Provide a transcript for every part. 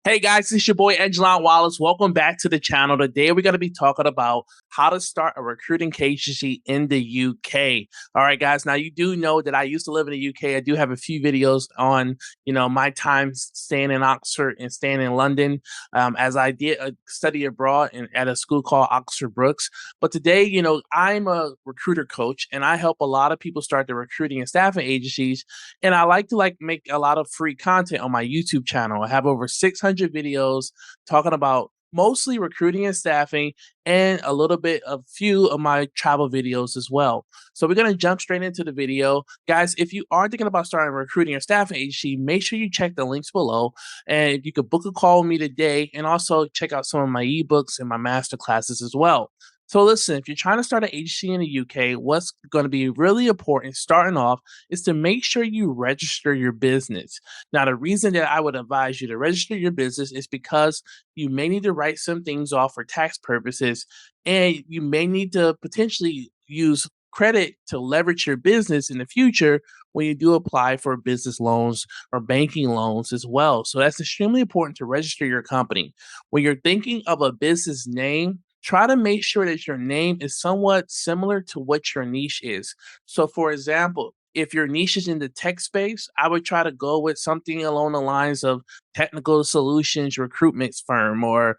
Hey guys, it's your boy Wallace. Welcome back to the channel. Today we're going to be talking about how to start a recruiting agency in the UK. All right, guys. Now you do know that I used to live in the UK. I do have a few videos on, my time staying in Oxford and staying in London, as I did a study abroad at a school called Oxford Brookes. But today, I'm a recruiter coach and I help a lot of people start their recruiting and staffing agencies. And I like to make a lot of free content on my YouTube channel. I have over 600 videos talking about mostly recruiting and staffing and a little bit of few of my travel videos as well. So we're going to jump straight into the video. Guys, if you are thinking about starting a recruiting or staffing agency, make sure you check the links below. And you could book a call with me today and also check out some of my ebooks and my master classes as well. So listen, if you're trying to start an agency in the UK, what's going to be really important starting off is to make sure you register your business. Now, the reason that I would advise you to register your business is because you may need to write some things off for tax purposes, and you may need to potentially use credit to leverage your business in the future when you do apply for business loans or banking loans as well. So that's extremely important to register your company. When you're thinking of a business name, try to make sure that your name is somewhat similar to what your niche is. So, for example, if your niche is in the tech space, I would try to go with something along the lines of technical solutions recruitment firm or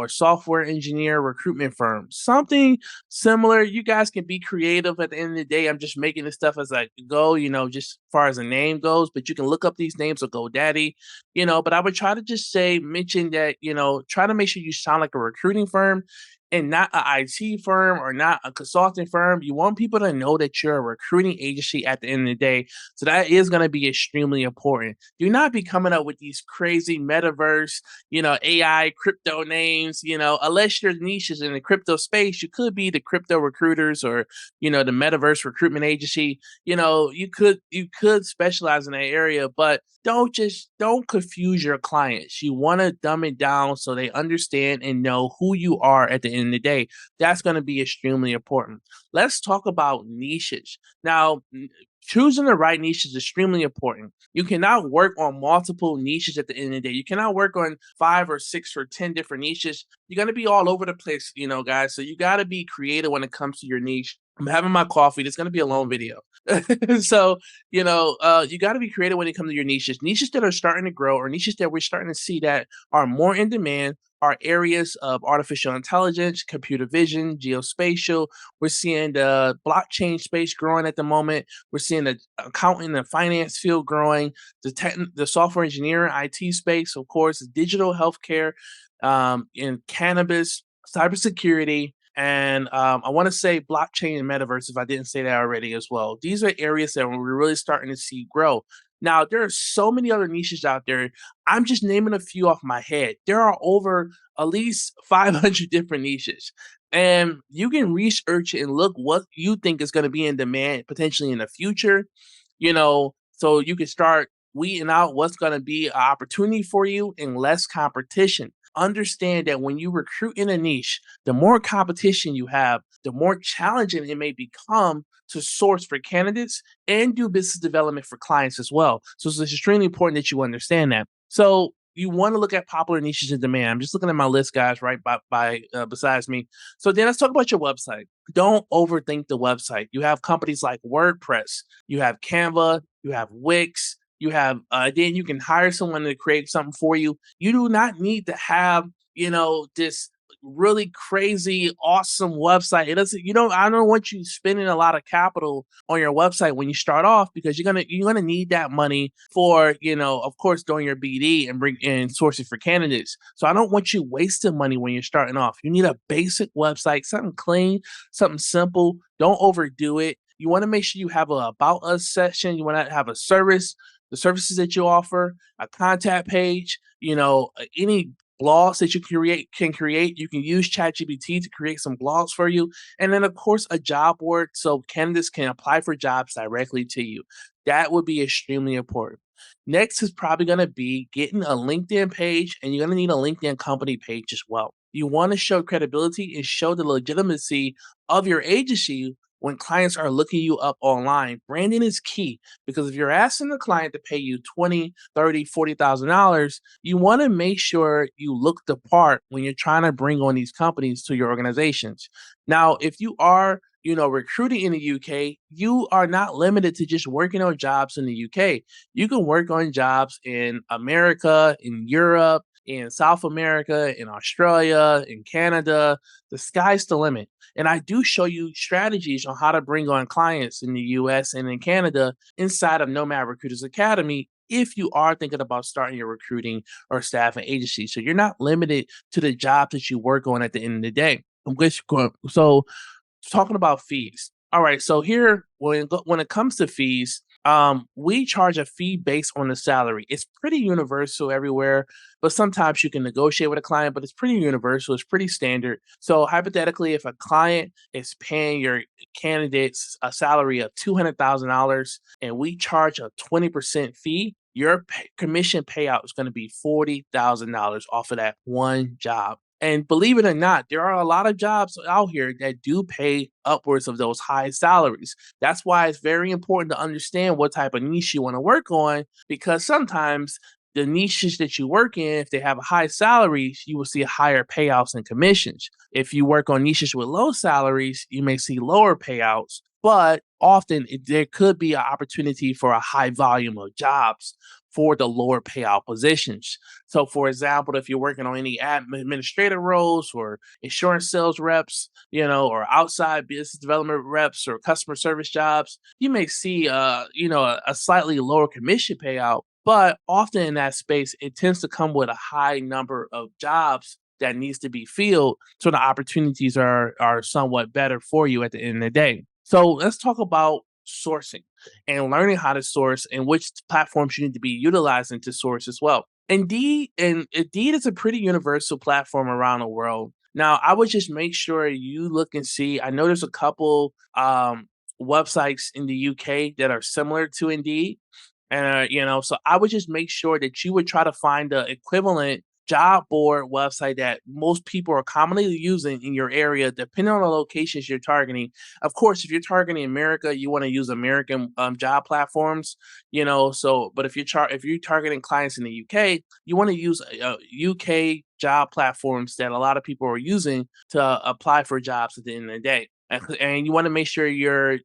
software engineer recruitment firm. Something similar. You guys can be creative at the end of the day. I'm just making this stuff as I go, just as far as the name goes, but you can look up these names or GoDaddy, but I would try to just mention that, try to make sure you sound like a recruiting firm and not an IT firm or not a consulting firm. You want people to know that you're a recruiting agency at the end of the day. So that is going to be extremely important. Do not be coming up with these crazy metaverse, AI, crypto names, unless your niche is in the crypto space. You could be the crypto recruiters or, the metaverse recruitment agency. You could specialize in that area, but don't confuse your clients. You want to dumb it down so they understand and know who you are at the end of the day. That's going to be extremely important. Let's talk about niches. Now, choosing the right niche is extremely important. You cannot work on multiple niches at the end of the day. You cannot work on 5 or 6 or 10 different niches. You're going to be all over the place, guys. So you got to be creative when it comes to your niche. I'm having my coffee. It's going to be a long video. So, you got to be creative when it comes to your niches. Niches that are starting to grow or niches that we're starting to see that are more in demand are areas of artificial intelligence, computer vision, geospatial. We're seeing the blockchain space growing at the moment. We're seeing the accounting and finance field growing, the software engineering, IT space, of course, digital healthcare, in cannabis, cybersecurity, and I want to say blockchain and metaverse, if I didn't say that already as well. These are areas that we're really starting to see grow. Now, there are so many other niches out there. I'm just naming a few off my head. There are over at least 500 different niches. And you can research and look what you think is going to be in demand potentially in the future, so you can start weeding out what's going to be an opportunity for you and less competition. Understand that when you recruit in a niche, the more competition you have, the more challenging it may become to source for candidates and do business development for clients as well. So it's extremely important that you understand that. So you want to look at popular niches in demand. I'm just looking at my list, guys, right besides me. So then let's talk about your website. Don't overthink the website. You have companies like WordPress, you have Canva, you have Wix, you have then you can hire someone to create something for you. You do not need to have, this really crazy, awesome website. It doesn't, I don't want you spending a lot of capital on your website when you start off because you're gonna need that money for, of course, doing your BD and bring in sourcing for candidates. So I don't want you wasting money when you're starting off. You need a basic website, something clean, something simple. Don't overdo it. You want to make sure you have a about us section. You want to have a service, the services that you offer, a contact page, any blogs that you can create. You can use ChatGPT to create some blogs for you. And then, of course, a job board so candidates can apply for jobs directly to you. That would be extremely important. Next is probably going to be getting a LinkedIn page, and you're going to need a LinkedIn company page as well. You want to show credibility and show the legitimacy of your agency when clients are looking you up online, branding is key because if you're asking the client to pay you 20, 30, $40,000, you want to make sure you look the part when you're trying to bring on these companies to your organizations. Now, if you are recruiting in the UK, you are not limited to just working on jobs in the UK. You can work on jobs in America, in Europe, in South America, in Australia, in Canada. The sky's the limit. And I do show you strategies on how to bring on clients in the US and in Canada inside of Nomad Recruiters Academy if you are thinking about starting your recruiting or staffing agency. So you're not limited to the job that you work on at the end of the day. So talking about fees. All right, so here when it comes to fees, we charge a fee based on the salary. It's pretty universal everywhere, but sometimes you can negotiate with a client, but it's pretty universal. It's pretty standard. So hypothetically, if a client is paying your candidates a salary of $200,000 and we charge a 20% fee, your commission payout is going to be $40,000 off of that one job. And believe it or not, there are a lot of jobs out here that do pay upwards of those high salaries. That's why it's very important to understand what type of niche you want to work on, because sometimes the niches that you work in, if they have high salaries, you will see higher payouts and commissions. If you work on niches with low salaries, you may see lower payouts, but often there could be an opportunity for a high volume of jobs for the lower payout positions. So, for example, if you're working on any administrative roles or insurance sales reps, or outside business development reps or customer service jobs, you may see, a slightly lower commission payout. But often in that space, it tends to come with a high number of jobs that needs to be filled, so the opportunities are somewhat better for you at the end of the day. So let's talk about sourcing and learning how to source and which platforms you need to be utilizing to source as well. Indeed is a pretty universal platform around the world. Now, I would just make sure you look and see. I know there's a couple websites in the UK that are similar to Indeed. And so I would just make sure that you would try to find the equivalent job board website that most people are commonly using in your area, depending on the locations you're targeting. Of course, if you're targeting America, you want to use American job platforms, So, but if you're targeting clients in the UK, you want to use UK job platforms that a lot of people are using to apply for jobs at the end of the day. And you want to make sure you're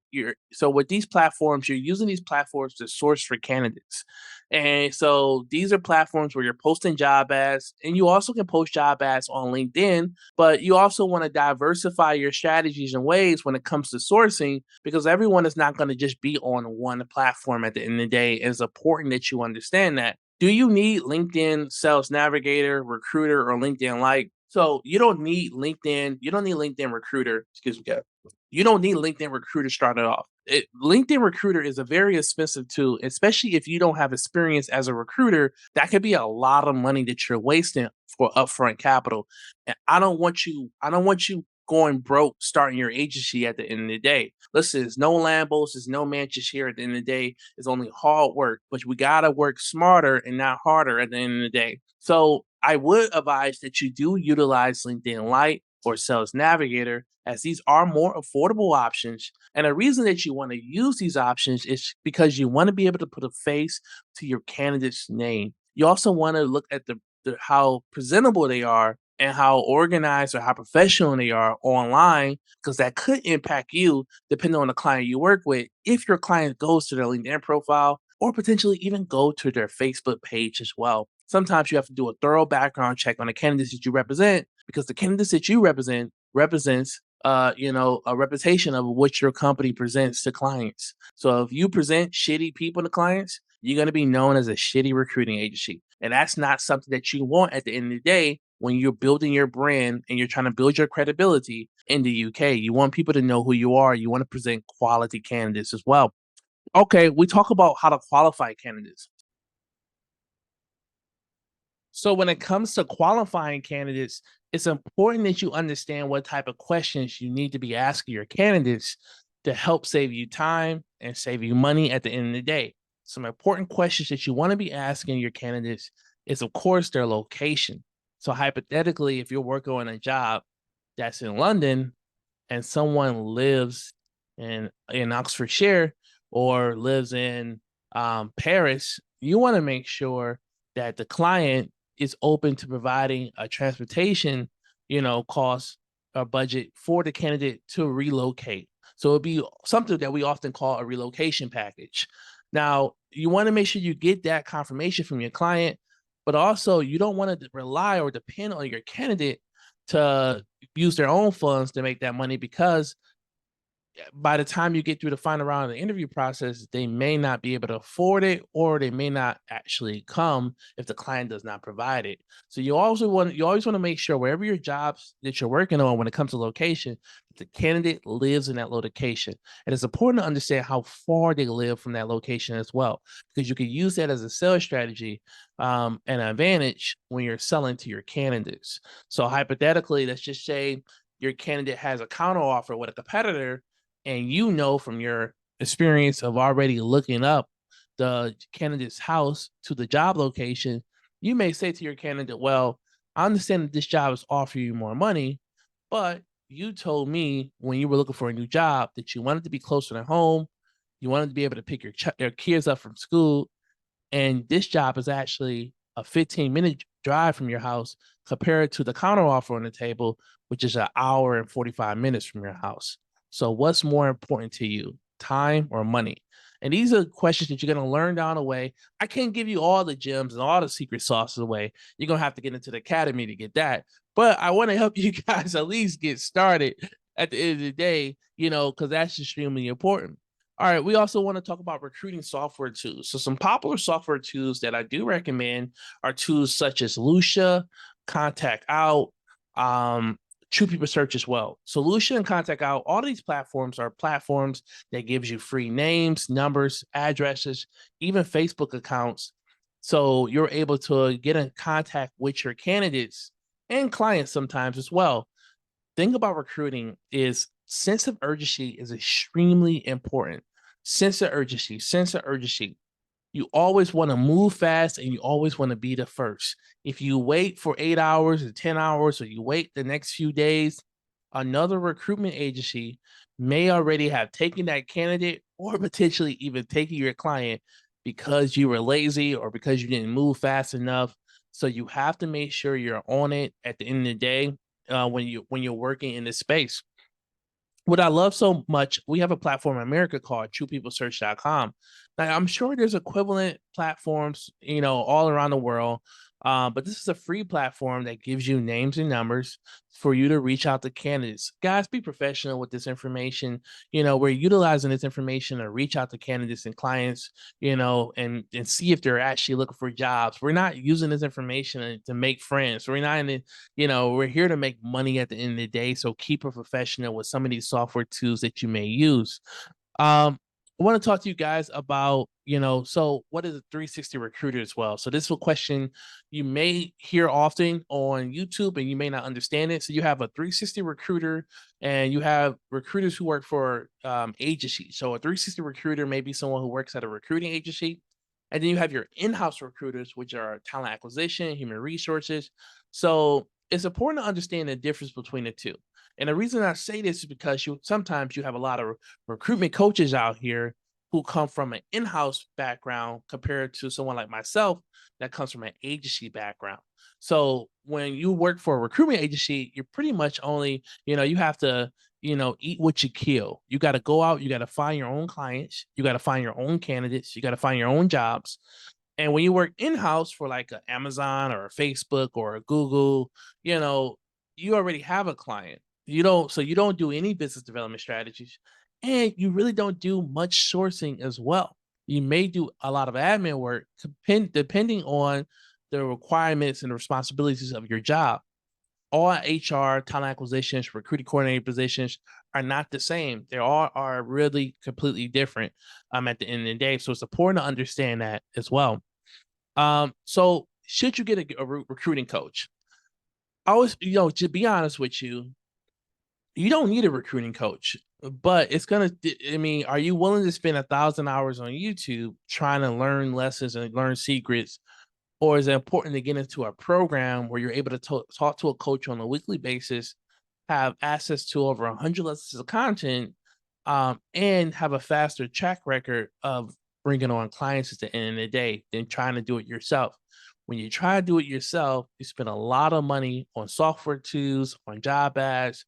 so with these platforms, you're using these platforms to source for candidates. And so these are platforms where you're posting job ads, and you also can post job ads on LinkedIn, but you also want to diversify your strategies and ways when it comes to sourcing, because everyone is not going to just be on one platform at the end of the day. It's important that you understand that. Do you need LinkedIn Sales Navigator, Recruiter, or LinkedIn Lite? So you don't need LinkedIn. You don't need LinkedIn Recruiter. Excuse me. Yeah. You don't need LinkedIn Recruiter started off. LinkedIn Recruiter is a very expensive tool, especially if you don't have experience as a recruiter. That could be a lot of money that you're wasting for upfront capital. And I don't want you going broke starting your agency at the end of the day. Listen, there's no Lambos, there's no mansions here at the end of the day. It's only hard work, but we gotta work smarter and not harder at the end of the day. So I would advise that you do utilize LinkedIn Lite or Sales Navigator, as these are more affordable options. And the reason that you want to use these options is because you want to be able to put a face to your candidate's name. You also want to look at the how presentable they are and how organized or how professional they are online, because that could impact you depending on the client you work with. If your client goes to their LinkedIn profile or potentially even go to their Facebook page as well. Sometimes you have to do a thorough background check on the candidates that you represent, because the candidates that you represents a reputation of what your company presents to clients. So if you present shitty people to clients, you're going to be known as a shitty recruiting agency. And that's not something that you want at the end of the day when you're building your brand and you're trying to build your credibility in the UK. You want people to know who you are. You want to present quality candidates as well. Okay, we talk about how to qualify candidates. So when it comes to qualifying candidates, it's important that you understand what type of questions you need to be asking your candidates to help save you time and save you money at the end of the day. Some important questions that you want to be asking your candidates is, of course, their location. So hypothetically, if you're working on a job that's in London and someone lives in Oxfordshire or lives in Paris, you want to make sure that the client is open to providing a transportation, cost or budget for the candidate to relocate. So it'd be something that we often call a relocation package. Now, you want to make sure you get that confirmation from your client, but also you don't want to rely or depend on your candidate to use their own funds to make that money, because by the time you get through the final round of the interview process, they may not be able to afford it, or they may not actually come if the client does not provide it. So you always want to make sure wherever your jobs that you're working on, when it comes to location, the candidate lives in that location. And it's important to understand how far they live from that location as well, because you can use that as a sales strategy and an advantage when you're selling to your candidates. So hypothetically, let's just say your candidate has a counter offer with a competitor, and from your experience of already looking up the candidate's house to the job location, you may say to your candidate, well, I understand that this job is offering you more money, but you told me when you were looking for a new job that you wanted to be closer to home, you wanted to be able to pick your kids up from school, and this job is actually a 15-minute drive from your house compared to the counter offer on the table, which is an hour and 45 minutes from your house. So what's more important to you, time or money? And these are questions that you're going to learn down the way. I can't give you all the gems and all the secret sauces away. You're going to have to get into the academy to get that. But I want to help you guys at least get started at the end of the day, because that's extremely important. All right, we also want to talk about recruiting software tools. So some popular software tools that I do recommend are tools such as Lucia, Contact Out, True People Search as well. So Lucia and Contact Out, all of these platforms are platforms that gives you free names, numbers, addresses, even Facebook accounts. So you're able to get in contact with your candidates and clients sometimes as well. Thing about recruiting is sense of urgency is extremely important. Sense of urgency. You always want to move fast, and you always want to be the first. If you wait for 8 hours or 10 hours, or you wait the next few days, another recruitment agency may already have taken that candidate, or potentially even taking your client, because you were lazy or because you didn't move fast enough. So you have to make sure you're on it at the end of the day when you're working in this space. What I love so much, we have a platform in America called TruePeopleSearch.com. Now, I'm sure there's equivalent platforms, all around the world. But this is a free platform that gives you names and numbers for you to reach out to candidates. Guys, be professional with this information. We're utilizing this information to reach out to candidates and clients, and see if they're actually looking for jobs. We're not using this information to make friends. We're not in it, we're here to make money at the end of the day. So keep it professional with some of these software tools that you may use. I want to talk to you guys about, so what is a 360 recruiter as well? So this is a question you may hear often on YouTube and you may not understand it. So you have a 360 recruiter and you have recruiters who work for agencies. So a 360 recruiter may be someone who works at a recruiting agency. And then you have your in-house recruiters, which are talent acquisition, human resources. So it's important to understand the difference between the two. And the reason I say this is because sometimes you have a lot of recruitment coaches out here who come from an in-house background compared to someone like myself that comes from an agency background. So when you work for a recruitment agency, you're pretty much only, you have to, eat what you kill. You got to go out, you got to find your own clients, you got to find your own candidates, you got to find your own jobs. And when you work in-house for like an Amazon or a Facebook or a Google, you already have a client. You don't do any business development strategies, and you really don't do much sourcing as well. You may do a lot of admin work depending on the requirements and the responsibilities of your job. All HR, talent acquisitions, recruiting coordinator positions are not the same. They all are really completely different at the end of the day. So it's important to understand that as well. So should you get a recruiting coach? I always, to be honest with you, you don't need a recruiting coach, but are you willing to spend 1,000 hours on YouTube trying to learn lessons and learn secrets? Or is it important to get into a program where you're able to talk to a coach on a weekly basis, have access to over 100 lessons of content, and have a faster track record of bringing on clients at the end of the day than trying to do it yourself. When you try to do it yourself, you spend a lot of money on software tools, on job ads,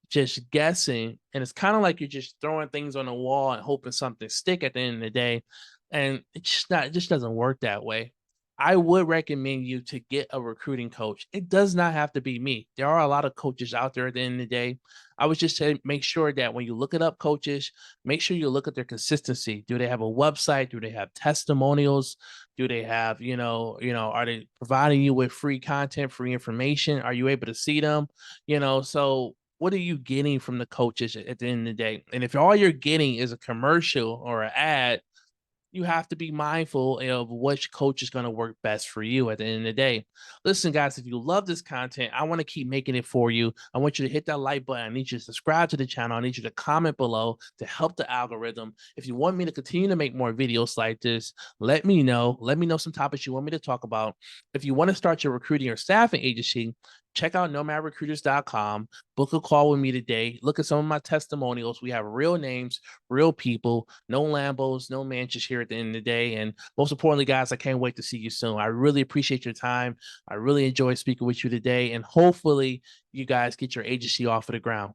just guessing, and it's kind of like you're just throwing things on the wall and hoping something stick at the end of the day, and it just doesn't work that way. I would recommend you to get a recruiting coach. It does not have to be me. There are a lot of coaches out there at the end of the day. I would just say make sure that when you look it up coaches, make sure you look at their consistency. Do they have a website? Do they have testimonials? Do they have, are they providing you with free content, free information? Are you able to see them? So what are you getting from the coaches at the end of the day? And if all you're getting is a commercial or an ad, you have to be mindful of which coach is going to work best for you at the end of the day. Listen, guys, if you love this content, I want to keep making it for you. I want you to hit that like button. I need you to subscribe to the channel. I need you to comment below to help the algorithm. If you want me to continue to make more videos like this, let me know. Let me know some topics you want me to talk about. If you want to start your recruiting or staffing agency, check out nomadrecruiters.com. Book a call with me today. Look at some of my testimonials. We have real names, real people, no Lambos, no mansions here at the end of the day. And most importantly, guys, I can't wait to see you soon. I really appreciate your time. I really enjoyed speaking with you today. And hopefully you guys get your agency off of the ground.